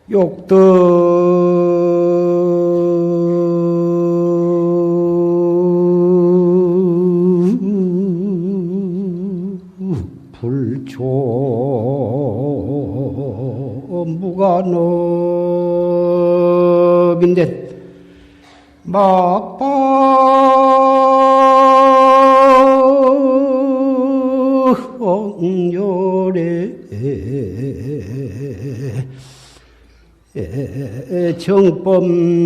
욕득 불초 무간업인데 막방열에 정법윤이니라나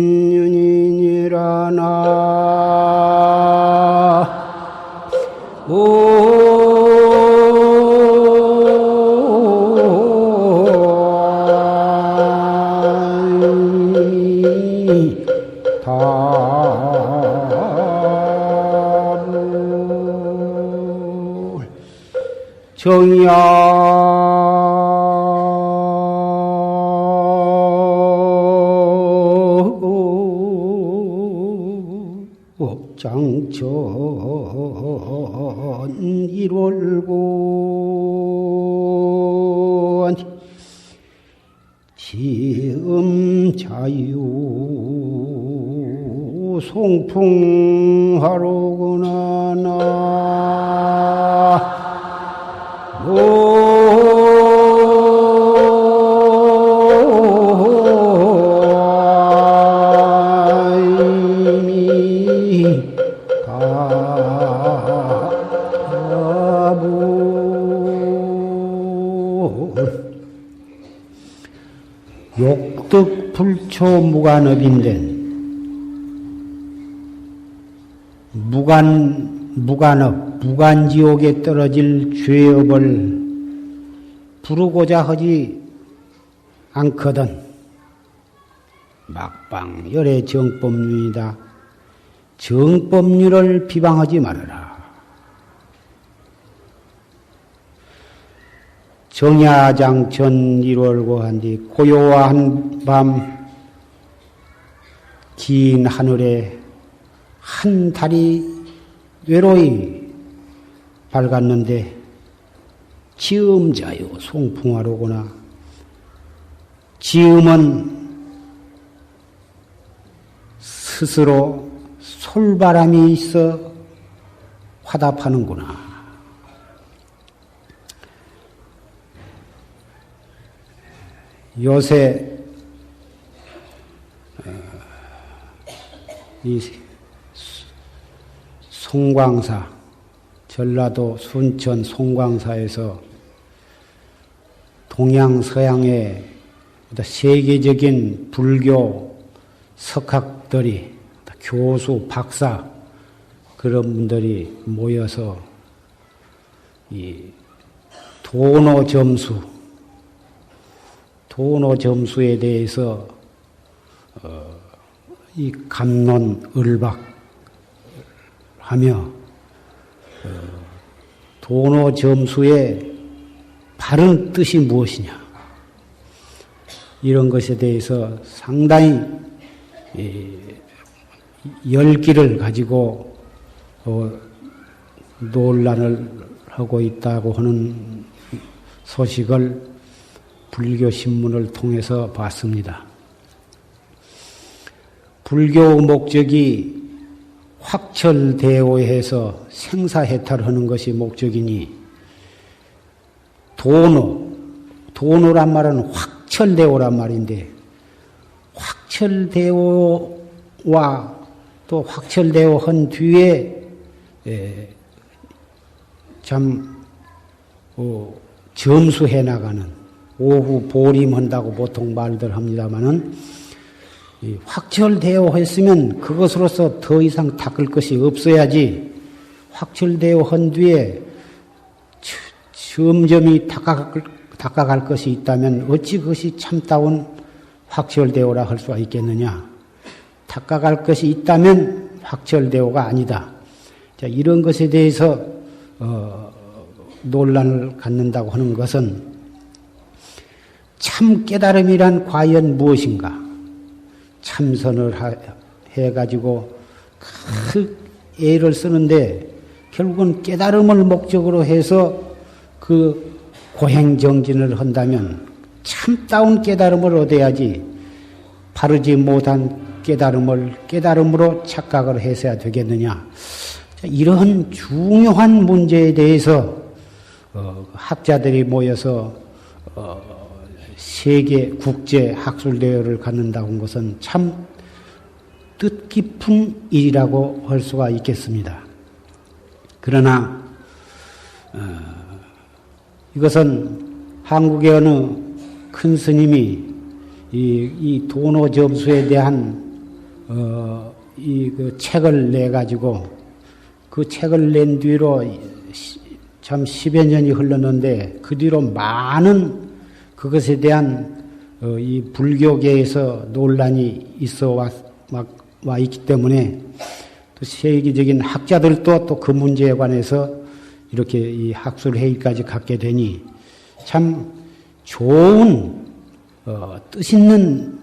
정야 장천 일월곤 지음 자유 송풍하로구나 나 욕득 불초 무간업인데 무간업 무간지옥에 떨어질 죄업을 부르고자 하지 않거든. 막방열의 정법륜이다. 정법륜을 비방하지 말아라. 정야장천 일월고 한뒤 고요한 밤 긴 하늘에 한 달이 외로이 밝았는데 지음자요 송풍하로구나. 지음은 스스로 솔바람이 있어 화답하는구나. 요새 이 송광사, 전라도 순천 송광사에서 동양 서양의 세계적인 불교 석학들이 교수, 박사 그런 분들이 모여서 이 도노점수에 대해서 이 갑론을박하며 도노점수의 바른 뜻이 무엇이냐 이런 것에 대해서 상당히 열기를 가지고 논란을 하고 있다고 하는 소식을 불교신문을 통해서 봤습니다. 불교 목적이 확철대오해서 생사해탈하는 것이 목적이니 도노란 말은 확철대오란 말인데 확철대오와 또 확철대오한 뒤에 점수해 나가는 오후 보림한다고 보통 말들 합니다마는 확철대오했으면 그것으로서 더 이상 닦을 것이 없어야지 확철대오한 뒤에 점점이 닦아갈 것이 있다면 어찌 그것이 참다운 확철대오라 할 수가 있겠느냐. 닦아갈 것이 있다면 확철대오가 아니다. 자, 이런 것에 대해서 논란을 갖는다고 하는 것은 참 깨달음이란 과연 무엇인가? 참선을 해가지고 그 애를 쓰는데 결국은 깨달음을 목적으로 해서 그 고행정진을 한다면 참다운 깨달음을 얻어야지 바르지 못한 깨달음을 깨달음으로 착각을 해서야 되겠느냐. 이러한 중요한 문제에 대해서 학자들이 모여서 세계 국제 학술대회를 갖는다고 한 것은 참 뜻깊은 일이라고 할 수가 있겠습니다. 그러나 이것은 한국의 어느 큰 스님이 이 도노 점수에 대한 그 책을 내 가지고 그 책을 낸 뒤로 참 10여 년이 흘렀는데 그 뒤로 많은 그것에 대한 이 불교계에서 논란이 있어 와 있기 때문에 또 세계적인 학자들도 또 그 문제에 관해서 이렇게 이 학술회의까지 갖게 되니 참 좋은 뜻 있는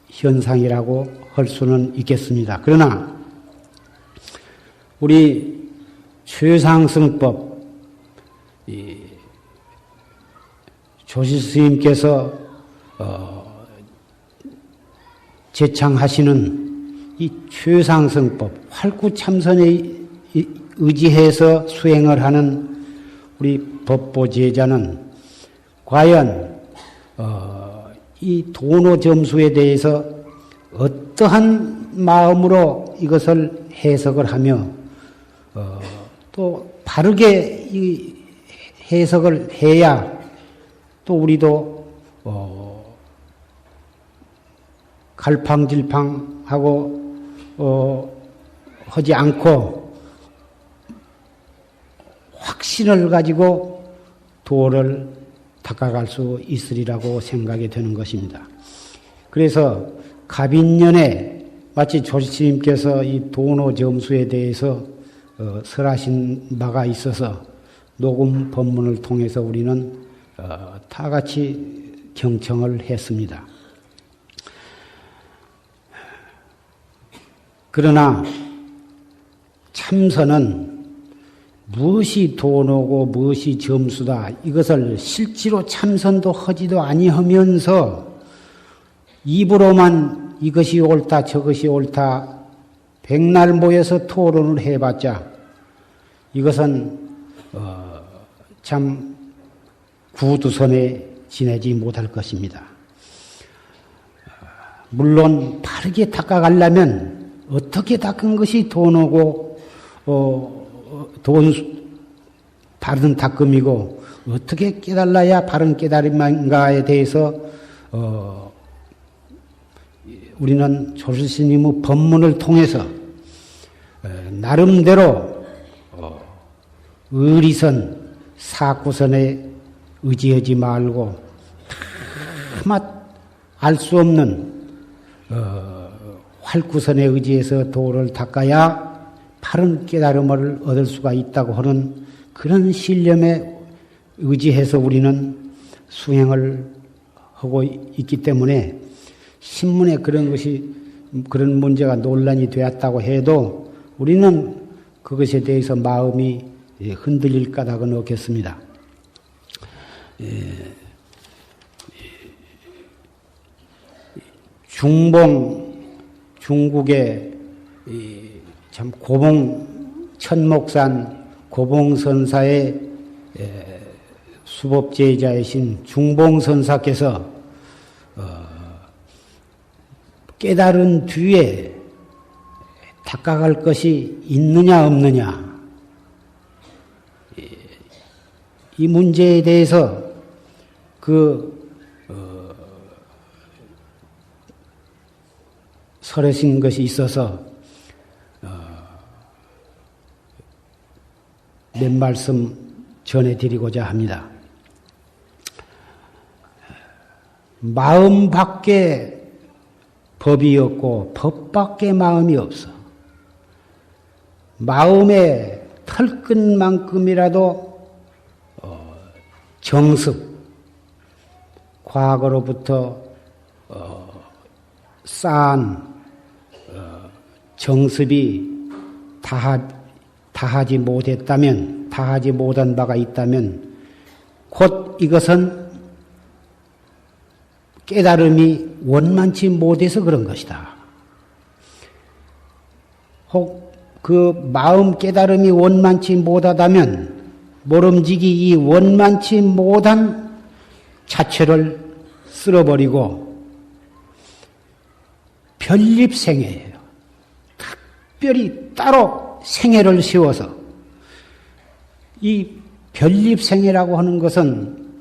현상이라고 할 수는 있겠습니다. 그러나 우리 최상승법 조실 스님께서 제창하시는 이 최상승법 활구참선에 의지해서 수행을 하는 우리 법보제자는 과연 이 도노점수에 대해서 어떠한 마음으로 이것을 해석을 하며 또 바르게 이 해석을 해야 또 우리도 갈팡질팡하고 하지 않고 확신을 가지고 도를 닦아갈 수 있으리라고 생각이 되는 것입니다. 그래서 갑인년에 마치 조실스님께서 이 도노점수에 대해서 설하신 바가 있어서 녹음 법문을 통해서 우리는 다 같이 경청을 했습니다. 그러나 참선은 무엇이 도노고 무엇이 점수다 이것을 실제로 참선도 하지도 아니하면서 입으로만 이것이 옳다 저것이 옳다 백날 모여서 토론을 해봤자 이것은 참 구두선에 지내지 못할 것입니다. 물론 바르게 닦아가려면 어떻게 닦은 것이 도노고 바른 닦음이고 어떻게 깨달아야 바른 깨달음인가에 대해서 우리는 조실스님의 법문을 통해서 나름대로 의리선 사구선에 의지하지 말고 다만 알 수 없는 활구선에 의지해서 도를 닦아야 바른 깨달음을 얻을 수가 있다고 하는 그런 신념에 의지해서 우리는 수행을 하고 있기 때문에 신문에 그런 문제가 논란이 되었다고 해도 우리는 그것에 대해서 마음이 흔들릴 까닭은 없겠습니다. 중국의 참 천목산 고봉선사의 수법제자이신 중봉선사께서 깨달은 뒤에 닦아갈 것이 있느냐 없느냐 이 문제에 대해서 설하신 것이 있어서 몇 말씀 전해드리고자 합니다. 마음 밖에 법이 없고 법 밖에 마음이 없어. 마음의 털끝만큼이라도 정습, 과거로부터 쌓은 정습이 다하지 못했다면, 다하지 못한 바가 있다면 곧 이것은 깨달음이 원만치 못해서 그런 것이다. 혹 그 마음 깨달음이 원만치 못하다면 모름지기 이 원만치 못한 자체를 쓸어버리고 별립생애예요. 특별히 따로 생애를 세워서 이 별립생애라고 하는 것은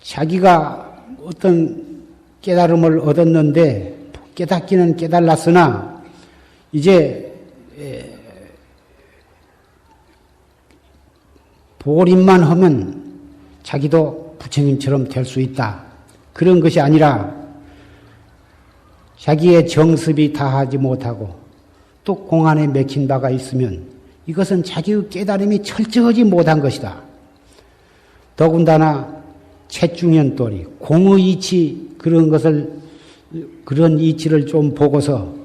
자기가 어떤 깨달음을 얻었는데 깨닫기는 깨달았으나 이제 보림만 하면 자기도 부처님처럼 될 수 있다. 그런 것이 아니라 자기의 정습이 다하지 못하고 또 공안에 맥힌 바가 있으면 이것은 자기의 깨달음이 철저하지 못한 것이다. 더군다나 채중현돌이 공의 이치 그런 것을 그런 이치를 좀 보고서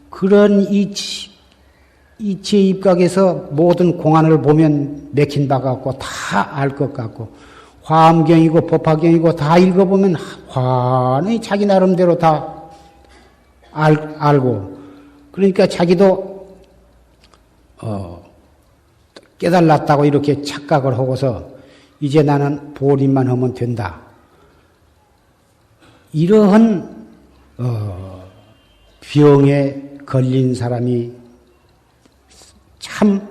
그런 이치에 입각해서 모든 공안을 보면 맥힌 바 같고 다 알 것 같고 화엄경이고 법화경이고 다 읽어보면 환히 자기 나름대로 다 알고 그러니까 자기도 깨달았다고 이렇게 착각을 하고서 이제 나는 보림만 하면 된다. 이러한 병에 걸린 사람이 참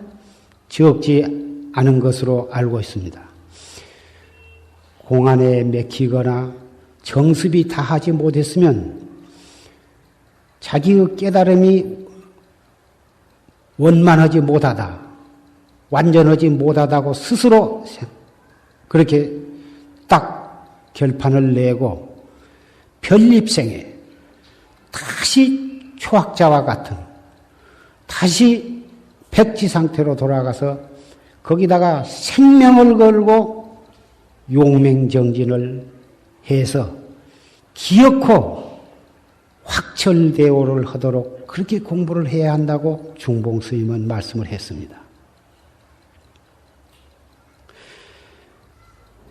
적지 않은 것으로 알고 있습니다. 공안에 맥히거나 정습이 다하지 못했으면 자기의 깨달음이 원만하지 못하다, 완전하지 못하다고 스스로 그렇게 딱 결판을 내고 별립생에 다시 초학자와 같은 다시 백지 상태로 돌아가서 거기다가 생명을 걸고 용맹정진을 해서 기어코 확철대오를 하도록 그렇게 공부를 해야 한다고 중봉 스님은 말씀을 했습니다.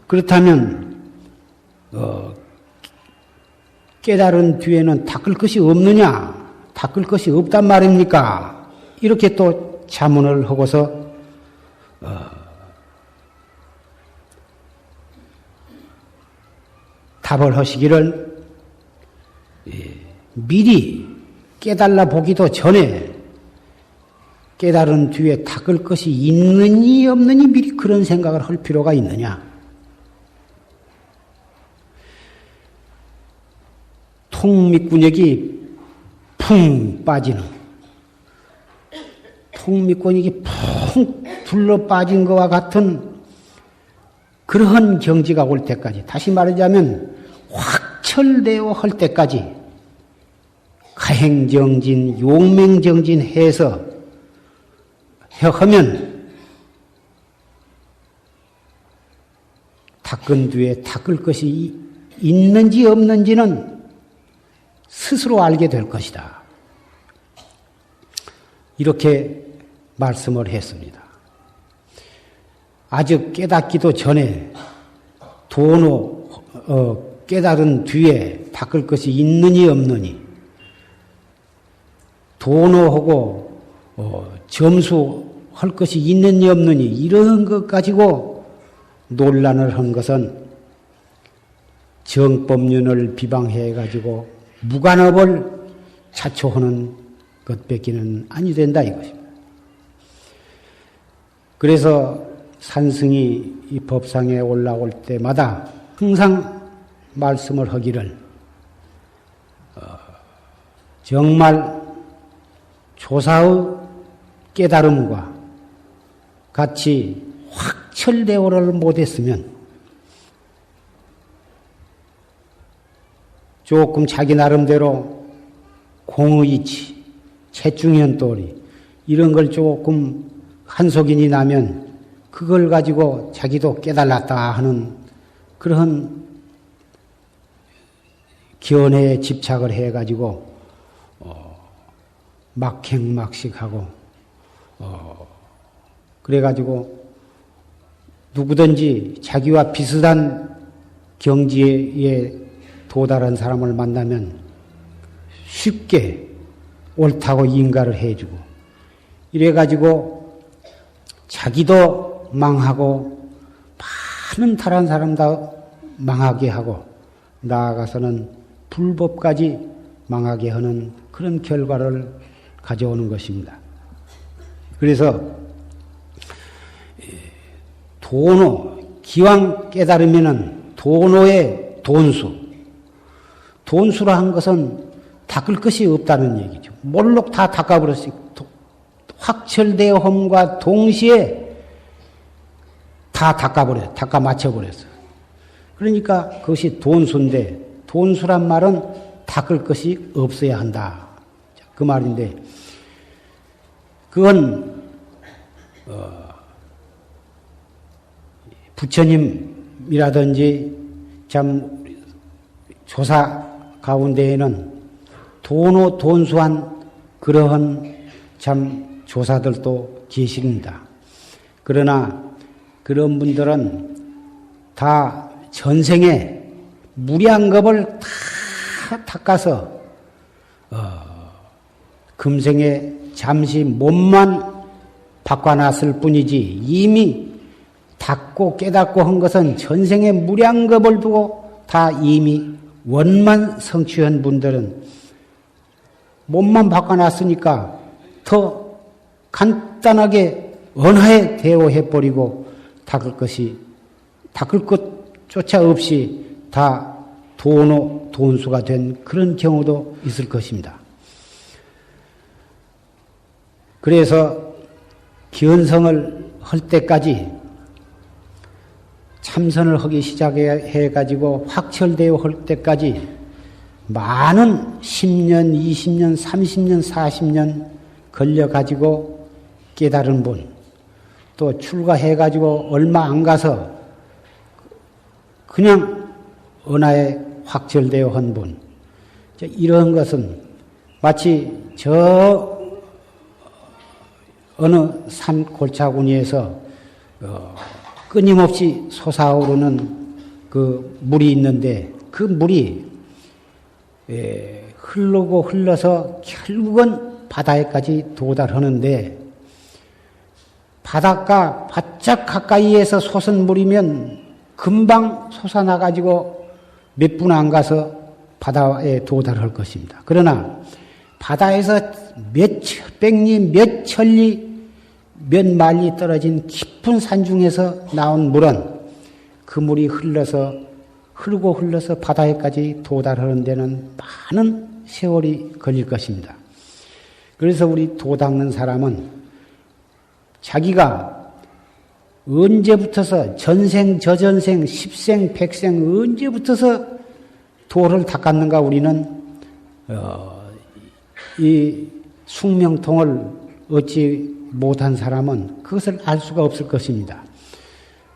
그렇다면 깨달은 뒤에는 닦을 것이 없느냐? 닦을 것이 없단 말입니까? 이렇게 또 자문을 하고서 답을 하시기를 미리 깨달아 보기도 전에 깨달은 뒤에 닦을 것이 있느니 없느니 미리 그런 생각을 할 필요가 있느냐? 통미꾼액이 풍 빠지는 통미꾼액이 풍 둘러 빠진 것과 같은 그러한 경지가 올 때까지 다시 말하자면 확철되어 할 때까지 가행정진, 용맹정진 해서 하면 닦은 뒤에 닦을 것이 있는지 없는지는 스스로 알게 될 것이다. 이렇게 말씀을 했습니다. 아직 깨닫기도 전에 깨달은 뒤에 닦을 것이 있느니 없느니 도노하고 점수할 것이 있느니 없느니 이런 것 가지고 논란을 한 것은 정법륜을 비방해 가지고 무관업을 자초하는 것밖에는 아니 된다 이것입니다. 그래서 산승이 이 법상에 올라올 때마다 항상 말씀을 하기를 정말 조사의 깨달음과 같이 확철대오를 못했으면 조금 자기 나름대로 공의이치, 채중현도리 이런 걸 조금 한속인이 나면 그걸 가지고 자기도 깨달았다 하는 그런 견해에 집착을 해가지고 막행막식하고 그래가지고 누구든지 자기와 비슷한 경지에 도달한 사람을 만나면 쉽게 옳다고 인가를 해주고, 이래가지고 자기도 망하고 많은 다른 사람도 망하게 하고 나아가서는 불법까지 망하게 하는 그런 결과를 가져오는 것입니다. 그래서 도노, 기왕 깨달으면은 도노의 돈수라 한 것은 닦을 것이 없다는 얘기죠. 몰록 다 닦아버렸어요. 확철대험과 동시에 다 닦아 맞춰버렸어요. 그러니까 그것이 돈수인데, 돈수란 말은 닦을 것이 없어야 한다. 그 말인데, 그건 부처님이라든지 참 조사 가운데에는 돈수한 그러한 참 조사들도 계십니다. 그러나 그런 분들은 다 전생에 무량겁을 다 닦아서 금생에 잠시 몸만 바꿔놨을 뿐이지, 이미 닦고 깨닫고 한 것은 전생에 무량겁을 두고 다 이미 원만 성취한 분들은 몸만 바꿔놨으니까 더 간단하게 언하에 대오해버리고 닦을 것조차 없이 다 돈수가 된 그런 경우도 있을 것입니다. 그래서 견성을 할 때까지 참선을 하기 시작해가지고 확철되어 할 때까지 많은 10년, 20년, 30년, 40년 걸려가지고 깨달은 분, 또 출가해가지고 얼마 안 가서 그냥 은하에 확철되어 한 분, 이런 것은 마치 저 어느 산 골짜구니에서 끊임없이 솟아오르는 그 물이 있는데, 그 물이 흐르고 흘러서 결국은 바다에까지 도달하는데, 바닷가 바짝 가까이에서 솟은 물이면 금방 솟아나가지고 몇 분 안 가서 바다에 도달할 것입니다. 그러나 바다에서 몇 백리, 몇 천리, 몇 만리 떨어진 깊은 산중에서 나온 물은 그 물이 흐르고 흘러서 바다에까지 도달하는 데는 많은 세월이 걸릴 것입니다. 그래서 우리 도 닦는 사람은 자기가 언제부터서 전생, 저전생, 십생, 백생 언제부터서 도를 닦았는가, 우리는 이 숙명통을 얻지 못한 사람은 그것을 알 수가 없을 것입니다.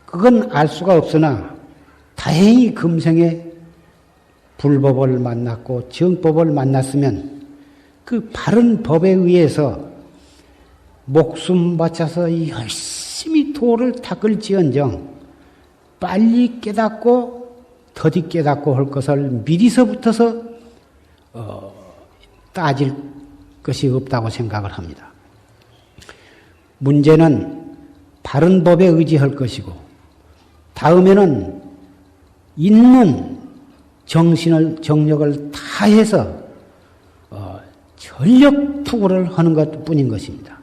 그건 알 수가 없으나 다행히 금생에 불법을 만났고 정법을 만났으면 그 바른 법에 의해서 목숨 바쳐서 열심히 도를 닦을지언정 빨리 깨닫고 더디 깨닫고 할 것을 미리서부터서 따질 것이 없다고 생각을 합니다. 문제는 바른 법에 의지할 것이고, 다음에는 있는 정력을 다해서 전력 투구를 하는 것 뿐인 것입니다.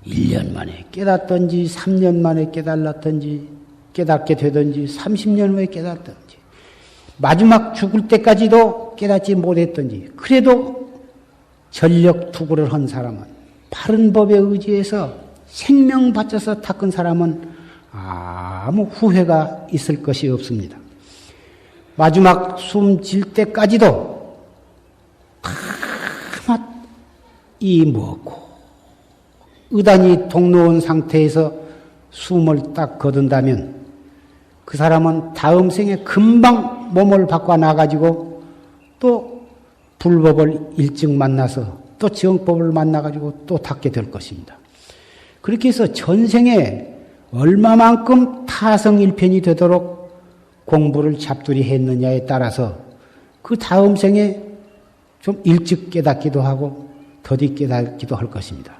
1년 만에 깨닫든지 3년 만에 깨닫게 되든지 30년 후에 깨닫든지 마지막 죽을 때까지도 깨닫지 못했든지, 그래도 전력 투구를 한 사람은, 바른 법에 의지해서 생명 바쳐서 닦은 사람은 아무 후회가 있을 것이 없습니다. 마지막 숨 질 때까지도 가만히 먹고 의단이 동로온 상태에서 숨을 딱 거둔다면 그 사람은 다음 생에 금방 몸을 바꿔 나가지고 또 불법을 일찍 만나서 또 정법을 만나가지고 또 닦게 될 것입니다. 그렇게 해서 전생에 얼마만큼 타성일편이 되도록 공부를 잡두리 했느냐에 따라서 그 다음 생에 좀 일찍 깨닫기도 하고 더디 깨닫기도 할 것입니다.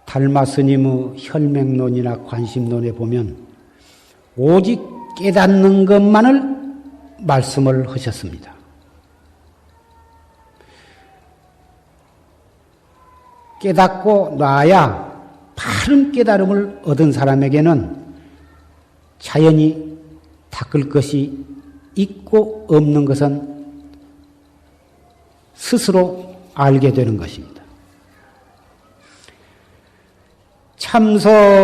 달마 스님의 혈맹론이나 관심론에 보면 오직 깨닫는 것만을 말씀을 하셨습니다. 깨닫고 놔야 바른 깨달음을 얻은 사람에게는 자연히 닦을 것이 있고 없는 것은 스스로 알게 되는 것입니다. 참선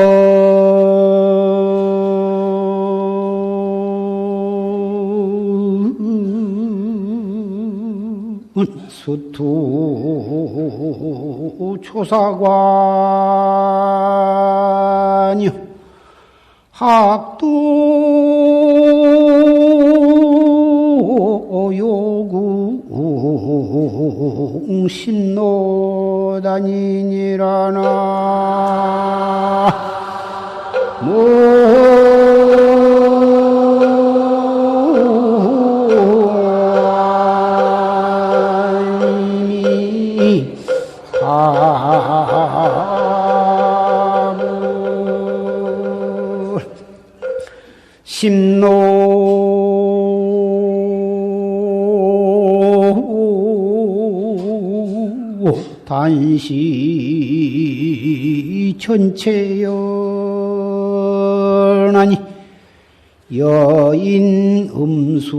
수투 초사관이요 학도 요구 신노다니니라나 심노 단시 전체연하니 여인 음수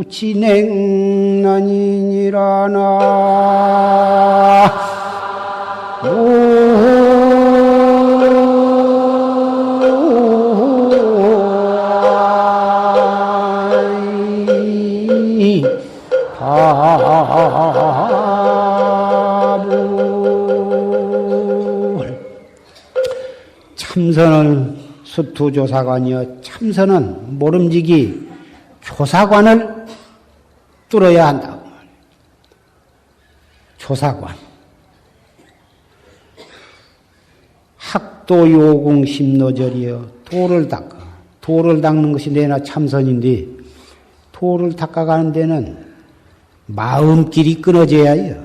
진행난이니라나 참선은 수투조사관이여 참선은 모름지기 조사관을 뚫어야 한다. 조사관. 학도요궁 심노절이여 도를 닦아. 도를 닦는 것이 내나 참선인데 도를 닦아가는 데는 마음길이 끊어져야 해요.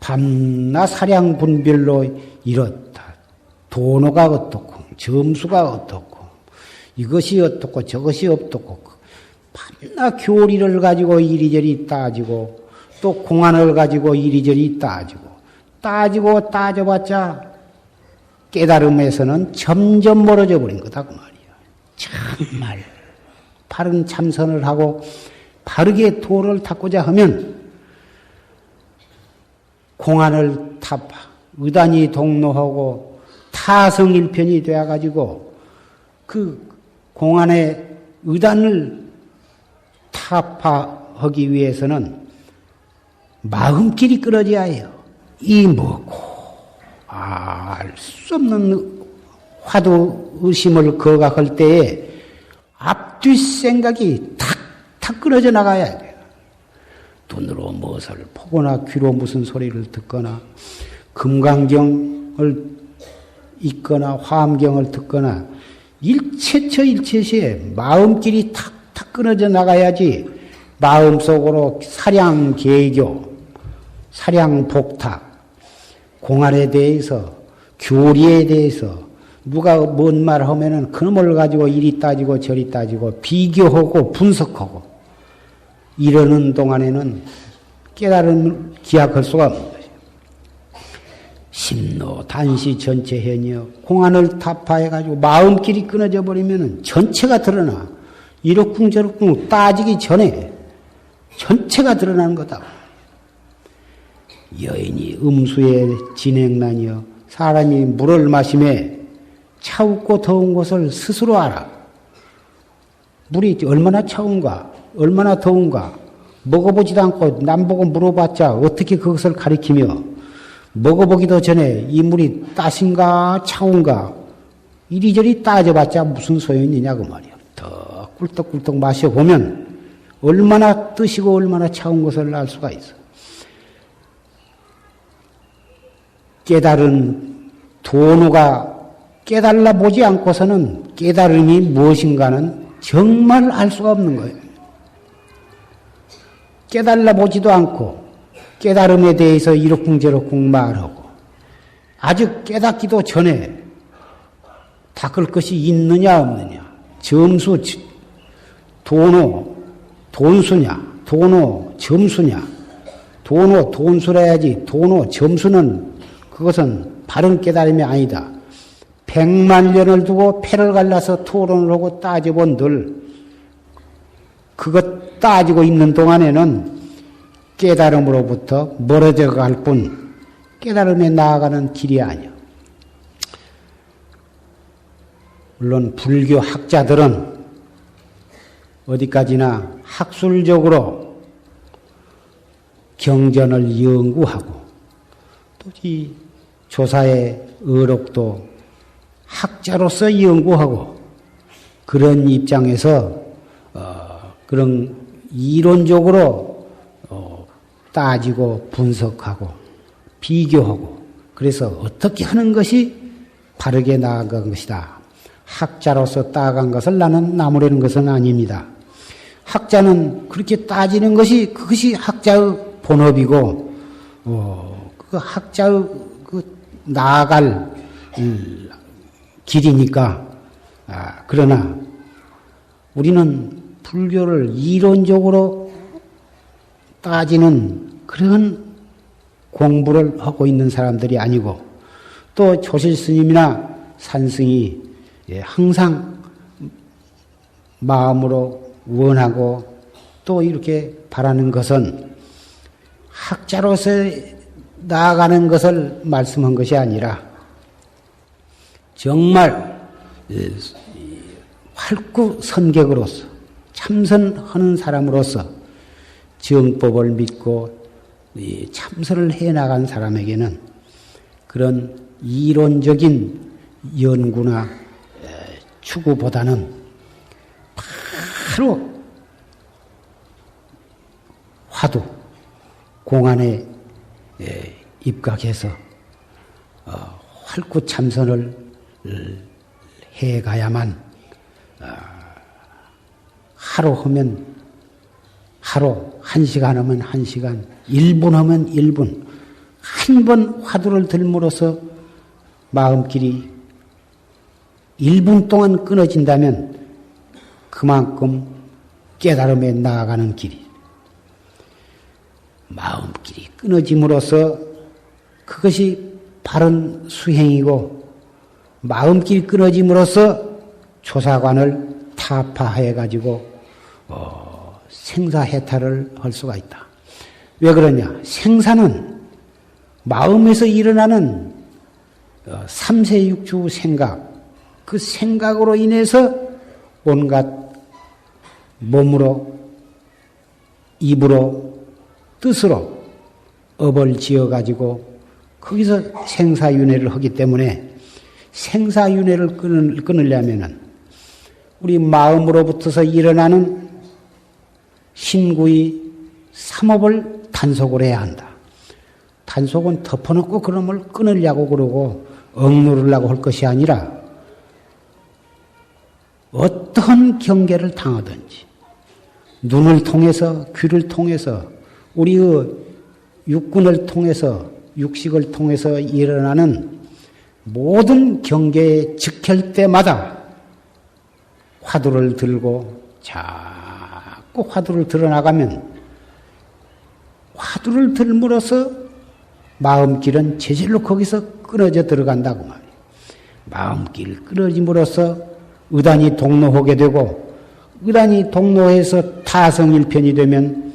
밤낮 사량 분별로 이렇다. 도노가 어떻고 점수가 어떻고 이것이 어떻고 저것이 어떻고 밤낮 교리를 가지고 이리저리 따지고 또 공안을 가지고 이리저리 따지고 따져봤자 깨달음에서는 점점 멀어져 버린 거다 그 말이야. 정말 바른 참선을 하고 바르게 도를 닦고자 하면 공안을 타파 의단이 동로하고 타성일편이 되어가지고 그 공안의 의단을 타파하기 위해서는 마음길이 끊어져야 해요. 이 뭐고 알 수 없는 화두 의심을 거각할 때에 앞뒤 생각이 탁탁 끊어져 나가야 돼요. 눈으로 무엇을 보거나 귀로 무슨 소리를 듣거나 금강경을 읽거나 화엄경을 듣거나 일체처일체시에 마음길이 탁탁 끊어져 나가야지 마음속으로 사량계교, 사량복탁, 공안에 대해서 교리에 대해서 누가 뭔 말 하면은 그놈을 가지고 이리 따지고 저리 따지고 비교하고 분석하고 이러는 동안에는 깨달음을 기약할 수가 없는 것이에요. 심노 단시 전체현이여 공안을 타파해가지고 마음길이 끊어져 버리면은 전체가 드러나. 이렇쿵저렇쿵 따지기 전에 전체가 드러나는 거다. 여인이 음수의 진행난이여 사람이 물을 마심에 차갑고 더운 것을 스스로 알아. 물이 얼마나 차운가 얼마나 더운가 먹어보지도 않고 남보고 물어봤자 어떻게 그것을 가리키며 먹어보기도 전에 이 물이 따신가 차운가 이리저리 따져봤자 무슨 소용이 있냐고 말이야. 더 꿀떡꿀떡 마셔보면 얼마나 뜨시고 얼마나 차운 것을 알 수가 있어. 깨달은 도노가 깨달아 보지 않고서는 깨달음이 무엇인가는 정말 알 수가 없는 거예요. 깨달아 보지도 않고 깨달음에 대해서 이러쿵저러쿵 말하고 아직 깨닫기도 전에 닦을 것이 있느냐 없느냐, 점수, 돈수냐, 돈호, 점수냐, 돈호, 돈수라 해야지 돈호, 점수는 그것은 바른 깨달음이 아니다. 100만 년을 두고 패를 갈라서 토론을 하고 따져본들 그것 따지고 있는 동안에는 깨달음으로부터 멀어져 갈 뿐 깨달음에 나아가는 길이 아니야. 물론 불교 학자들은 어디까지나 학술적으로 경전을 연구하고 또 이 조사의 의록도 학자로서 연구하고 그런 입장에서 그런 이론적으로 따지고 분석하고 비교하고 그래서 어떻게 하는 것이 바르게 나아간 것이다. 학자로서 따간 것을 나는 나무라는 것은 아닙니다. 학자는 그렇게 따지는 것이 그것이 학자의 본업이고 그 학자의 그 나아갈 길이니까. 그러나 우리는 불교를 이론적으로 따지는 그런 공부를 하고 있는 사람들이 아니고 또 조실 스님이나 산승이 항상 마음으로 원하고 또 이렇게 바라는 것은 학자로서 나아가는 것을 말씀한 것이 아니라 정말 활구 선객으로서 참선하는 사람으로서 정법을 믿고 참선을 해나간 사람에게는 그런 이론적인 연구나 추구보다는 바로 화두, 공안에 입각해서 활구 참선을 해가야만 하루 하면 하루, 1시간 하면 1시간, 1분 하면 1분, 한 번 화두를 들므로써 마음길이 1분 동안 끊어진다면 그만큼 깨달음에 나아가는 길이. 마음길이 끊어짐으로써 그것이 바른 수행이고 마음길이 끊어짐으로써 조사관을 타파해가지고 생사해탈을 할 수가 있다. 왜 그러냐? 생사는 마음에서 일어나는 삼세육주 생각, 그 생각으로 인해서 온갖 몸으로, 입으로, 뜻으로 업을 지어가지고 거기서 생사윤회를 하기 때문에 생사윤회를 끊으려면은 우리 마음으로부터서 일어나는 신구의 삼업을 단속을 해야 한다. 단속은 덮어놓고 그놈을 끊으려고 그러고 억누르려고 할 것이 아니라 어떤 경계를 당하든지 눈을 통해서 귀를 통해서 우리의 육군을 통해서 육식을 통해서 일어나는 모든 경계에 직할 때마다 화두를 들고 자꾸 화두를 들어나가면 화두를 들므로써 마음길은 제절로 거기서 끊어져 들어간다고 말이에요. 마음길 끊어짐으로써 의단이 동로하게 되고 의단이 동로해서 타성일편이 되면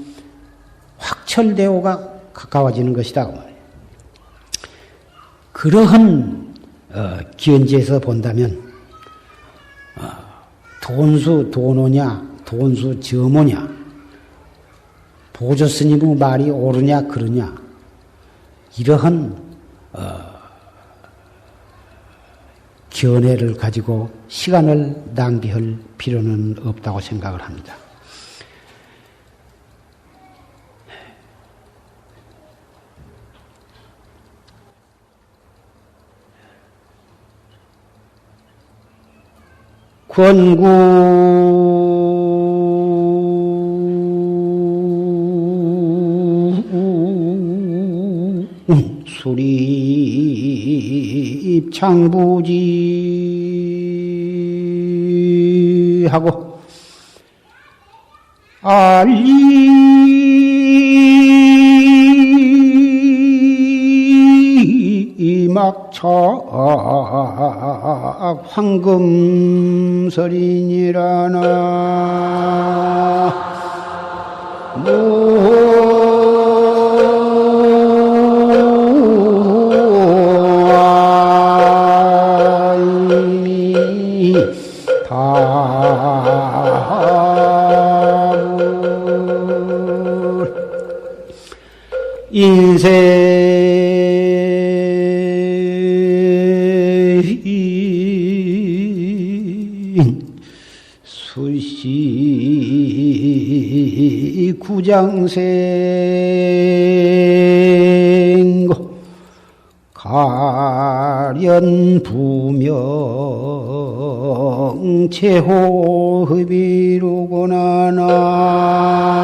확철대오가 가까워지는 것이다 그 말이에요. 그러한 기원지에서 본다면 돈수 돈오냐 돈수 점오냐 보조스님의 말이 옳으냐 그르냐 이러한 견해를 가지고 시간을 낭비할 필요는 없다고 생각을 합니다. 권구 수립 창부지하고 알리막차 황금설이니라나 인생 수시 구장생고 가련 부명 체호흡이로구나 나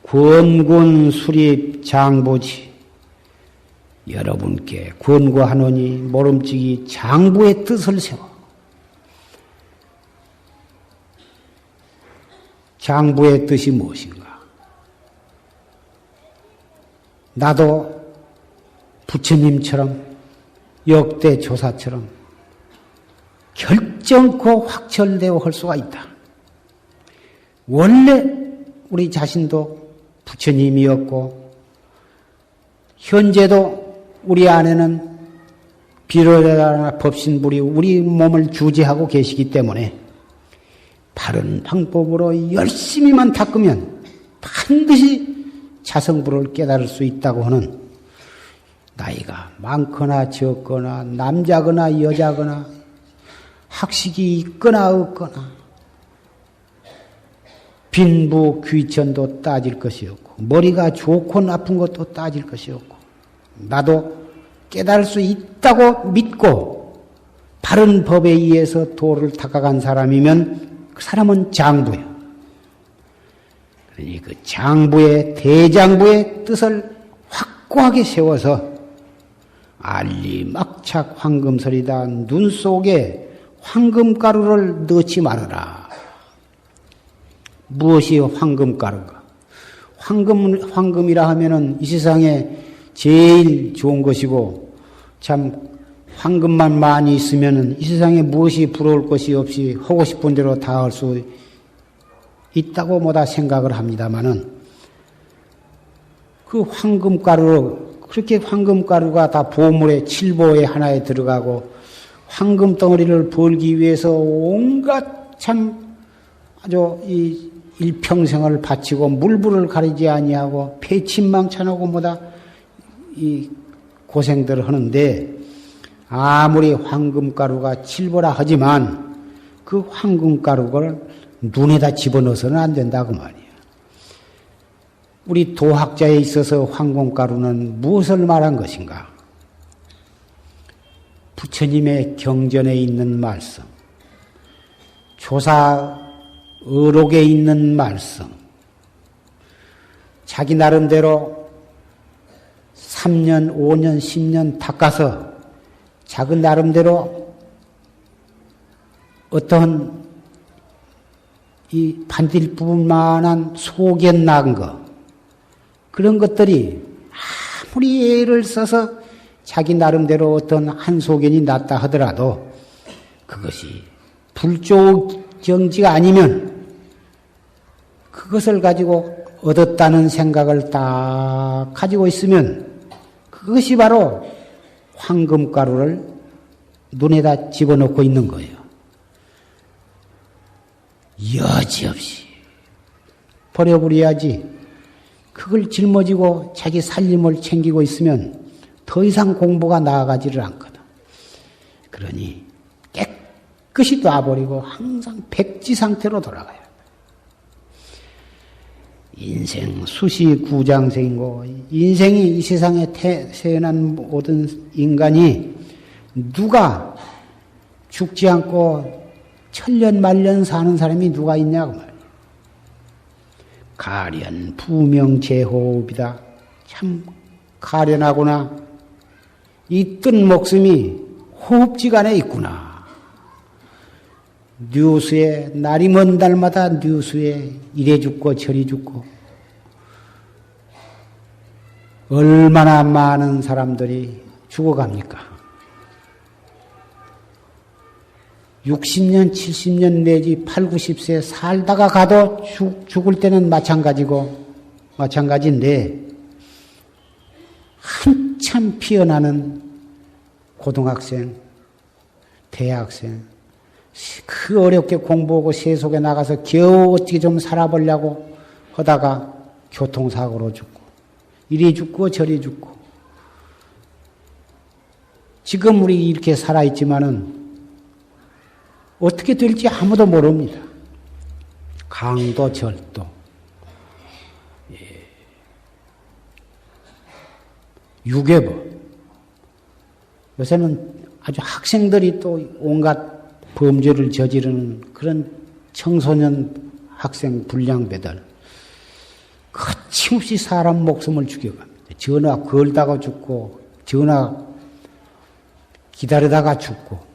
권군 수립 장보지 여러분께 권고하노니 모름지기 장부의 뜻을 세워 장부의 뜻이 무엇인가? 나도 부처님처럼 역대 조사처럼 결정코 확철되어 할 수가 있다. 원래 우리 자신도 부처님이었고 현재도 우리 안에는 비로자나 법신불이 우리 몸을 주재하고 계시기 때문에 바른 방법으로 열심히만 닦으면 반드시 자성불을 깨달을 수 있다고 하는 나이가 많거나 적거나 남자거나 여자거나 학식이 있거나 없거나 빈부 귀천도 따질 것이 없고 머리가 좋고 나쁜 것도 따질 것이 없고 나도 깨달을 수 있다고 믿고 바른 법에 의해서 도를 닦아간 사람이면 그 사람은 장부예요. 그러니 그 장부의 대장부의 뜻을 확고하게 세워서 알리막착 황금설이다. 눈 속에 황금가루를 넣지 말아라. 무엇이 황금가루인가? 황금이라 하면은 이 세상에 제일 좋은 것이고, 참, 황금만 많이 있으면은 이 세상에 무엇이 부러울 것이 없이 하고 싶은 대로 다 할 수 있다고 뭐다 생각을 합니다마는, 그 황금가루로, 그렇게 황금가루가 다 보물의 칠보에 하나에 들어가고, 황금 덩어리를 벌기 위해서 온갖 참 아주 이 일평생을 바치고 물불을 가리지 아니하고 패친망천하고 뭐다 이 고생들을 하는데 아무리 황금가루가 칠보라 하지만 그 황금가루를 눈에다 집어넣어서는 안 된다 그 말이야. 우리 도학자에 있어서 황금가루는 무엇을 말한 것인가? 부처님의 경전에 있는 말씀, 조사 의록에 있는 말씀, 자기 나름대로 3년, 5년, 10년 닦아서 자기 나름대로 어떤 이 반딜뿐만한 소견 난 거, 그런 것들이 아무리 애를 써서 자기 나름대로 어떤 한 소견이 났다 하더라도 그것이 불조정지가 아니면 그것을 가지고 얻었다는 생각을 딱 가지고 있으면 그것이 바로 황금가루를 눈에다 집어넣고 있는 거예요. 여지없이 버려버려야지. 그걸 짊어지고 자기 살림을 챙기고 있으면 더 이상 공부가 나아가지를 않거든. 그러니 깨끗이 놔버리고 항상 백지 상태로 돌아가야 합니다. 인생 수시 구장생이고 인생이 이 세상에 태어난 모든 인간이 누가 죽지 않고 천년 만년 사는 사람이 누가 있냐고 말이에요. 가련 부명제호흡이다. 참 가련하구나. 이 뜬 목숨이 호흡지간에 있구나. 뉴스에 날이 먼 날마다 뉴스에 이래 죽고 저리 죽고 얼마나 많은 사람들이 죽어갑니까? 60년, 70년 내지 8, 90세 살다가 가도 죽을 때는 마찬가지인데 한참 피어나는 고등학생, 대학생 그 어렵게 공부하고 세속에 나가서 겨우 어떻게 좀 살아보려고 하다가 교통사고로 죽고 이리 죽고 저리 죽고 지금 우리 이렇게 살아있지만은 어떻게 될지 아무도 모릅니다. 강도 절도. 유괴법. 요새는 아주 학생들이 또 온갖 범죄를 저지르는 그런 청소년 학생 불량배들. 거침없이 사람 목숨을 죽여갑니다. 전화 걸다가 죽고, 전화 기다리다가 죽고,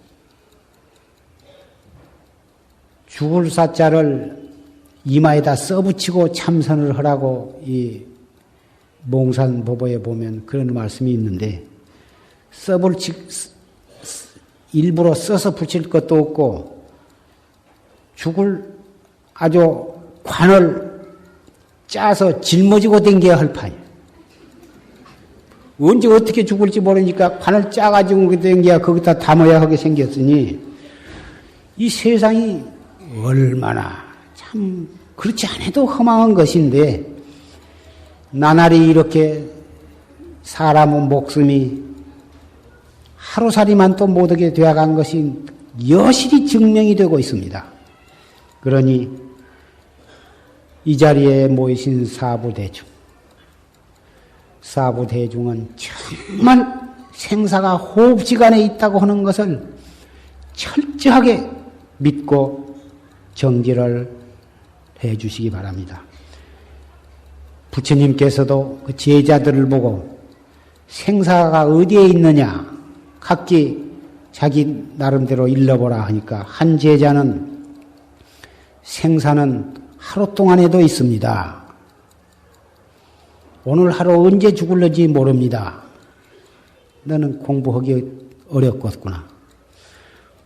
죽을 사자를 이마에다 써붙이고 참선을 하라고 이 몽산보보에 보면 그런 말씀이 있는데 일부러 써서 붙일 것도 없고 죽을 아주 관을 짜서 짊어지고 댕겨야 할 판이에요. 언제 어떻게 죽을지 모르니까 관을 짜가지고 댕겨야 거기다 담아야 하게 생겼으니 이 세상이 얼마나 참 그렇지 않아도 허망한 것인데 나날이 이렇게 사람의 목숨이 하루살이만 또 못하게 되어간 것이 여실히 증명이 되고 있습니다. 그러니 이 자리에 모이신 사부대중은 정말 생사가 호흡지간에 있다고 하는 것을 철저하게 믿고 정지를 해 주시기 바랍니다. 부처님께서도 그 제자들을 보고 생사가 어디에 있느냐 각기 자기 나름대로 일러보라 하니까 한 제자는 생사는 하루 동안에도 있습니다. 오늘 하루 언제 죽을는지 모릅니다. 너는 공부하기 어렵겠구나.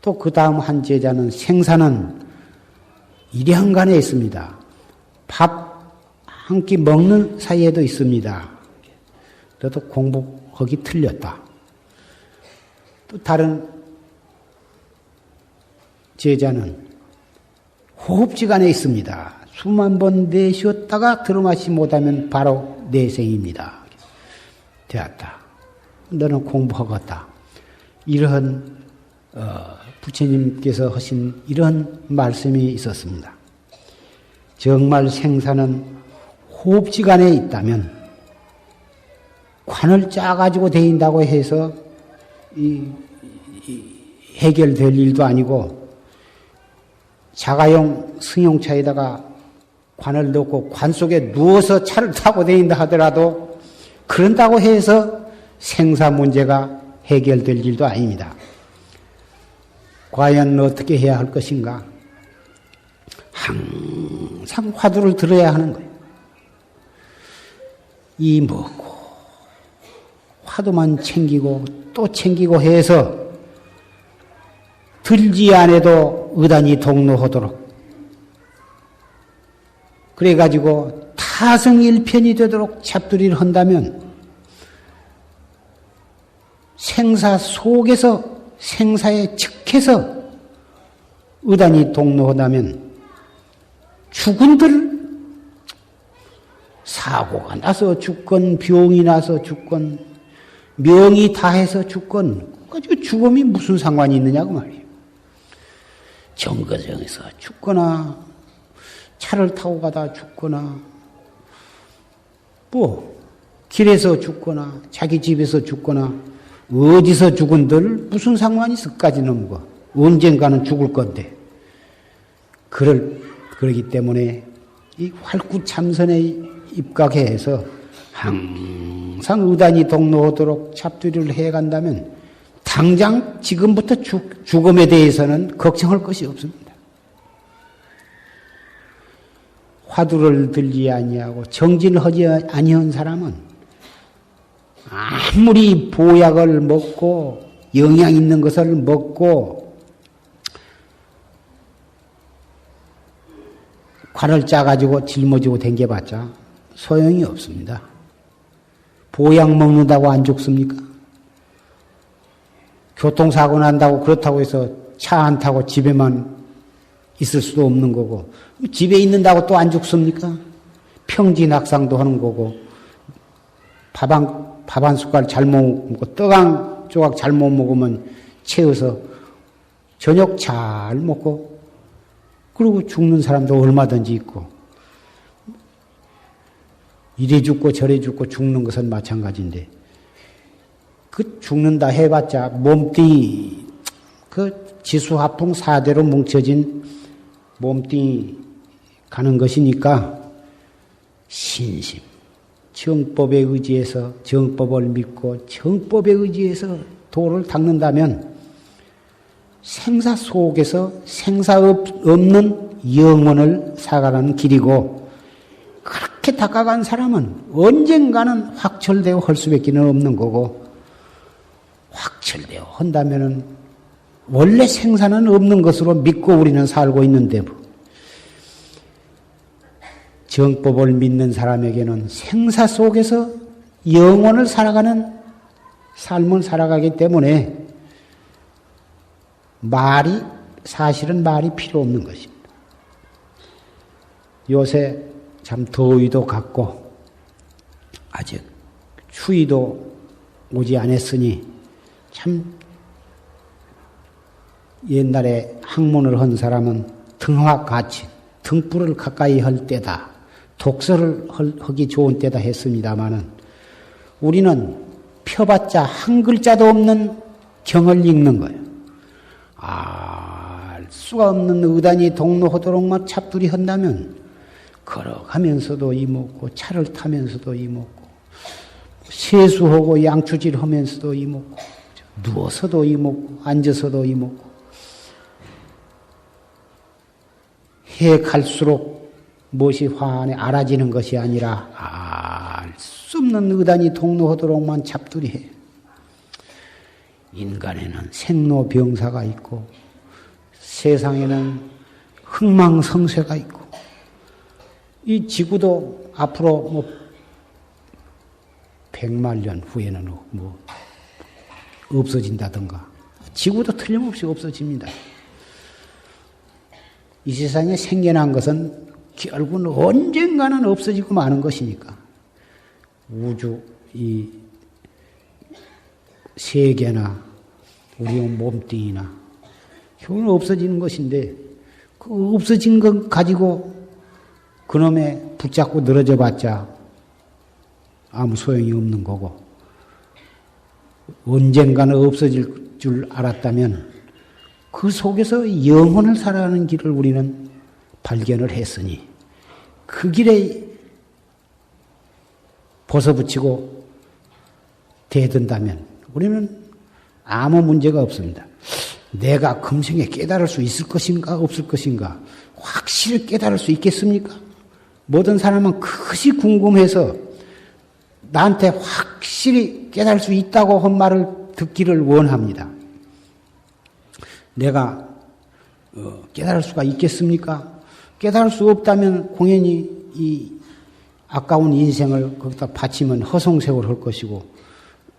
또 그 다음 한 제자는 생사는 일양간에 있습니다. 밥 한 끼 먹는 사이에도 있습니다. 그래도 공부하기 틀렸다. 또 다른 제자는 호흡지간에 있습니다. 숨 한 번 내쉬었다가 들어마시지 못하면 바로 내생입니다. 되었다. 너는 공부하겠다. 이러한 부처님께서 하신 이런 말씀이 있었습니다. 정말 생사는 호흡지간에 있다면 관을 짜가지고 대인다고 해서 해결될 일도 아니고 자가용 승용차에다가 관을 넣고 관 속에 누워서 차를 타고 다닌다 하더라도 그런다고 해서 생사 문제가 해결될 일도 아닙니다. 과연 어떻게 해야 할 것인가? 항상 화두를 들어야 하는 거예요. 이 먹고 화두만 챙기고 또 챙기고 해서 들지 않아도 의단이 동로하도록 그래가지고 타성일편이 되도록 잡두리를 한다면 생사 속에서 생사에 즉해서 의단이 동로하다면 죽은들 사고가 나서 죽건 병이 나서 죽건 명이 다해서 죽건 그 죽음이 무슨 상관이 있느냐고 말이에요. 정거장에서 죽거나 차를 타고 가다 죽거나 뭐 길에서 죽거나 자기 집에서 죽거나 어디서 죽은들 무슨 상관이 있을까지는 뭐 언젠가는 죽을 건데 그러기 때문에 이 활구참선에 입각해서 항상 의단이 동로하도록 잡두리를 해간다면 당장 지금부터 죽음에 대해서는 걱정할 것이 없습니다. 화두를 들지 아니하고 정진을 하지 아니한 사람은 아무리 보약을 먹고 영양 있는 것을 먹고 관을 짜가지고 짊어지고 댕겨봤자 소용이 없습니다. 보약 먹는다고 안 죽습니까? 교통사고 난다고 그렇다고 해서 차 안 타고 집에만 있을 수도 없는 거고 집에 있는다고 또 안 죽습니까? 평진학상도 하는 거고 밥 한 숟갈 잘못 먹고 떡 한 조각 잘못 먹으면 채워서 저녁 잘 먹고 그리고 죽는 사람도 얼마든지 있고 이래 죽고 저래 죽고 죽는 것은 마찬가지인데 그 죽는다 해봤자 몸뚱이 그 지수화풍 4대로 뭉쳐진 몸뚱이 가는 것이니까 신심 정법에 의지해서 정법을 믿고 정법에 의지해서 도를 닦는다면 생사 속에서 생사 없는 영혼을 살아가는 길이고 그렇게 닦아간 사람은 언젠가는 확철되어 할 수밖에 없는 거고 확철되어 한다면은 원래 생사는 없는 것으로 믿고 우리는 살고 있는데 정법을 믿는 사람에게는 생사 속에서 영혼을 살아가는 삶을 살아가기 때문에 사실은 말이 필요 없는 것입니다. 요새 참 더위도 갔고 아직 추위도 오지 않았으니 참 옛날에 학문을 한 사람은 등화가치, 등불을 가까이 할 때다. 독서를 하기 좋은 때다 했습니다마는 우리는 펴봤자 한 글자도 없는 경을 읽는 거예요. 알 수가 없는 의단이 동로하도록만 잡두리 한다면 걸어가면서도 이먹고 차를 타면서도 이먹고 세수하고 양추질 하면서도 이먹고 누워서도 이먹고 앉아서도 이먹고 해 갈수록 무엇이 화안에 알아지는 것이 아니라 알 수 없는 의단이 동로하도록만 잡두리 해. 인간에는 생로병사가 있고 세상에는 흥망성쇠가 있고 이 지구도 앞으로 뭐 100만 년 후에는 뭐 없어진다든가 지구도 틀림없이 없어집니다. 이 세상에 생겨난 것은 결국은 언젠가는 없어지고 마는 것이니까 우주 이 세계나 우리 몸뚱이나 결국은 없어지는 것인데 그 없어진 것 가지고 그놈에 붙잡고 늘어져 봤자 아무 소용이 없는 거고 언젠가는 없어질 줄 알았다면 그 속에서 영혼을 살아가는 길을 우리는 발견을 했으니 그 길에 벗어붙이고 대든다면 우리는 아무 문제가 없습니다. 내가 금생에 깨달을 수 있을 것인가 없을 것인가 확실히 깨달을 수 있겠습니까? 모든 사람은 그것이 궁금해서 나한테 확실히 깨달을 수 있다고 한 말을 듣기를 원합니다. 내가 깨달을 수가 있겠습니까? 깨달을 수 없다면 공연히 이 아까운 인생을 거기다 바치면 허송세월 할 것이고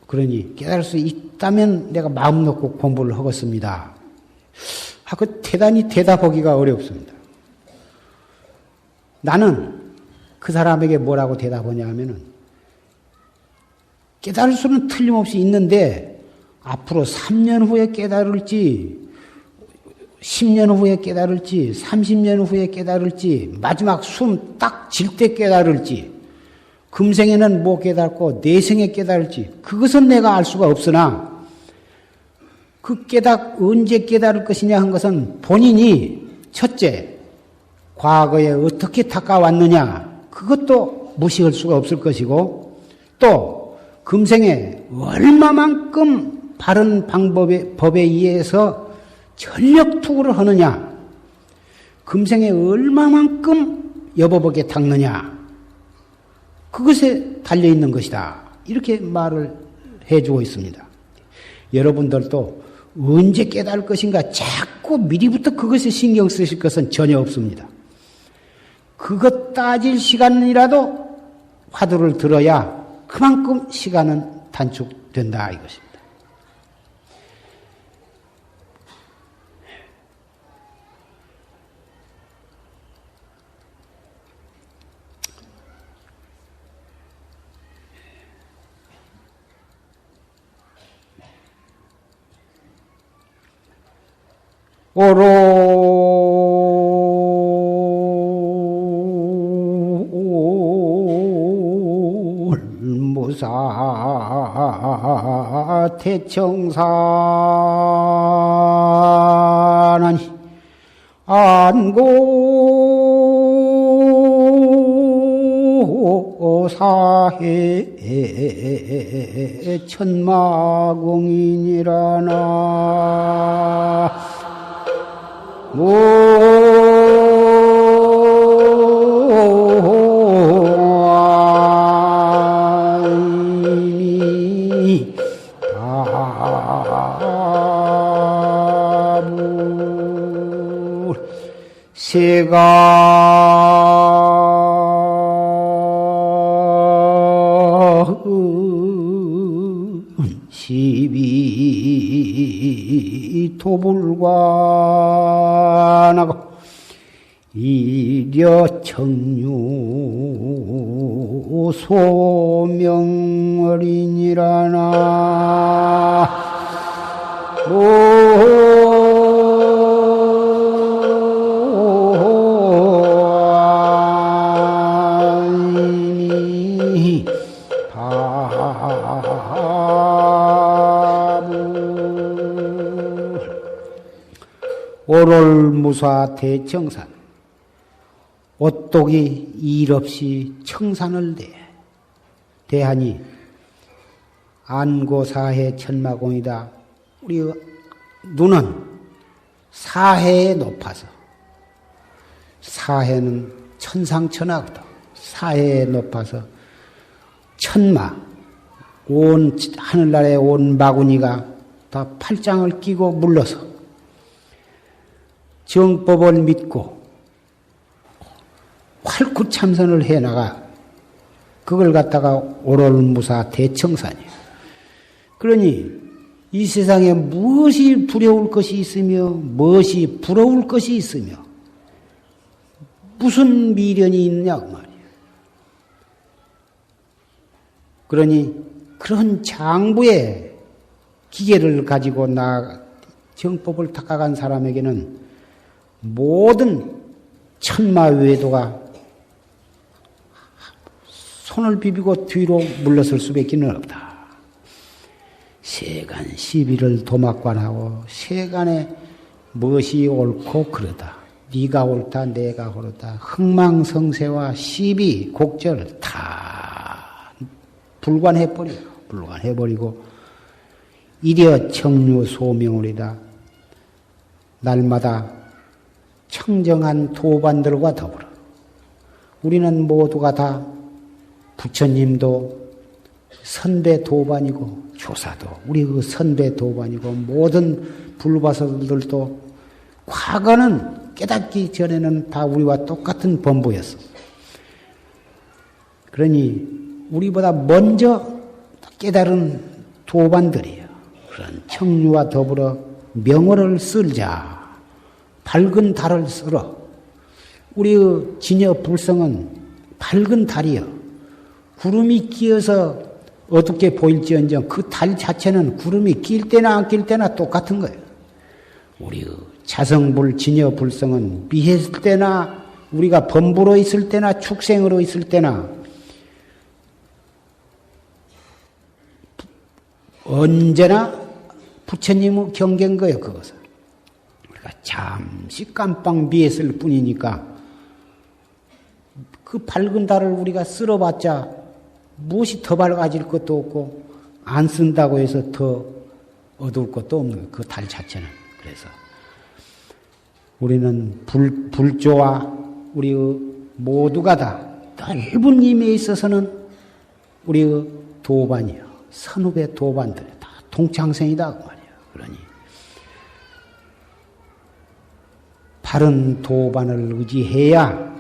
그러니 깨달을 수 있다면 내가 마음 놓고 공부를 하겠습니다. 그 대단히 대답하기가 어렵습니다. 나는 그 사람에게 뭐라고 대답하냐 하면은 깨달을 수는 틀림없이 있는데 앞으로 3년 후에 깨달을지 10년 후에 깨달을지 30년 후에 깨달을지 마지막 숨 딱 질 때 깨달을지 금생에는 못 깨닫고 내생에 깨달을지 그것은 내가 알 수가 없으나 그 언제 깨달을 것이냐 한 것은 본인이 첫째 과거에 어떻게 닦아왔느냐 그것도 무시할 수가 없을 것이고 또 금생에 얼마만큼 바른 법에 의해서 전력 투구를 하느냐 금생에 얼마만큼 여법에게 닦느냐 그것에 달려있는 것이다. 이렇게 말을 해주고 있습니다. 여러분들도 언제 깨달을 것인가 자꾸 미리부터 그것에 신경 쓰실 것은 전혀 없습니다. 그것 따질 시간이라도 화두를 들어야 그만큼 시간은 단축된다 이것입니다. 오롤무사 태청사나니 안고 사해 천마공인이라나 세가 시비 도불관하고 이려 청유 소명어린이라나 오롤무사 대청산 오똑이 일 없이 청산을 대하니 안고사해 천마공이다. 우리 눈은 사해에 높아서 사해는 천상천하거든. 사해에 높아서 천마 온 하늘나라의 온 마구니가 다 팔짱을 끼고 물러서 정법을 믿고 활구 참선을 해나가 그걸 갖다가 오롤무사 대청산이에요. 그러니 이 세상에 무엇이 두려울 것이 있으며 무엇이 부러울 것이 있으며 무슨 미련이 있냐고 말이에요. 그러니 그런 장부의 기계를 가지고 정법을 닦아간 사람에게는 모든 천마외도가 손을 비비고 뒤로 물러설 수밖에 없다. 세간 시비를 도막관하고 세간에 무엇이 옳고 그러다. 네가 옳다 내가 옳다. 흥망성쇠와 시비 곡절 다 불관해버리고 이려 청류 소명울이다. 날마다 청정한 도반들과 더불어 우리는 모두가 다 부처님도 선배 도반이고 조사도 우리 그 선배 도반이고 모든 불바설들도 과거는 깨닫기 전에는 다 우리와 똑같은 범부였어. 그러니 우리보다 먼저 깨달은 도반들이에요. 그런 청류와 더불어 명호를 쓸자. 밝은 달을 쓸어. 우리의 진여 불성은 밝은 달이요. 구름이 끼어서 어둡게 보일지언정 그 달 자체는 구름이 낄 때나 안 낄 때나 똑같은 거예요. 우리 자성불, 진여불성은 미했을 때나 우리가 범부로 있을 때나 축생으로 있을 때나 언제나 부처님의 경계인 거예요. 그것은 우리가 잠시 깜빡 미했을 뿐이니까 그 밝은 달을 우리가 쓸어봤자 무엇이 더 밝아질 것도 없고 안 쓴다고 해서 더 어두울 것도 없는 거예요. 그 달 자체는. 그래서 우리는 불조와 우리의 모두가 다 넓은 임에 있어서는 우리의 도반이요. 선후배 도반들 다 동창생이다 그 말이야. 그러니 바른 도반을 의지해야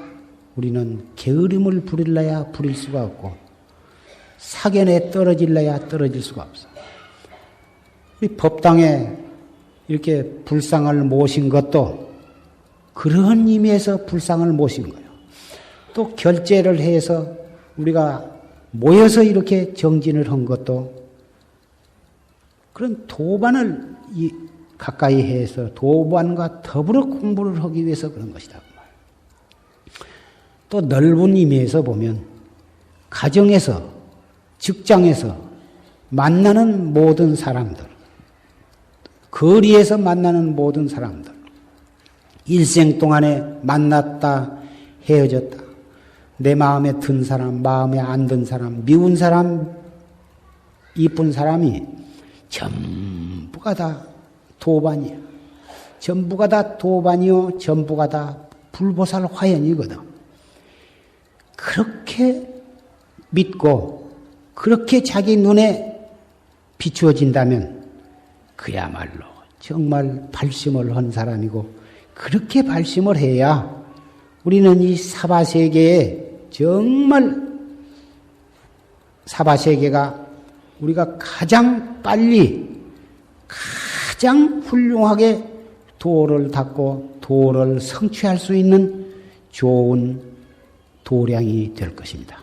우리는 게으름을 부릴래야 부릴 수가 없고 사견에 떨어질래야 떨어질 수가 없어. 우리 법당에 이렇게 불상을 모신 것도 그런 의미에서 불상을 모신 거예요. 또 결제를 해서 우리가 모여서 이렇게 정진을 한 것도 그런 도반을 가까이 해서 도반과 더불어 공부를 하기 위해서 그런 것이다. 또 넓은 의미에서 보면 가정에서 직장에서 만나는 모든 사람들, 거리에서 만나는 모든 사람들, 일생 동안에 만났다 헤어졌다 내 마음에 든 사람, 마음에 안 든 사람, 미운 사람, 이쁜 사람이 전부가 다 도반이야. 전부가 다 도반이요. 전부가 다 불보살 화연이거든. 그렇게 믿고 그렇게 자기 눈에 비추어진다면 그야말로 정말 발심을 한 사람이고 그렇게 발심을 해야 우리는 이 사바세계에 정말 사바세계가 우리가 가장 빨리 가장 훌륭하게 도를 닦고 도를 성취할 수 있는 좋은 도량이 될 것입니다.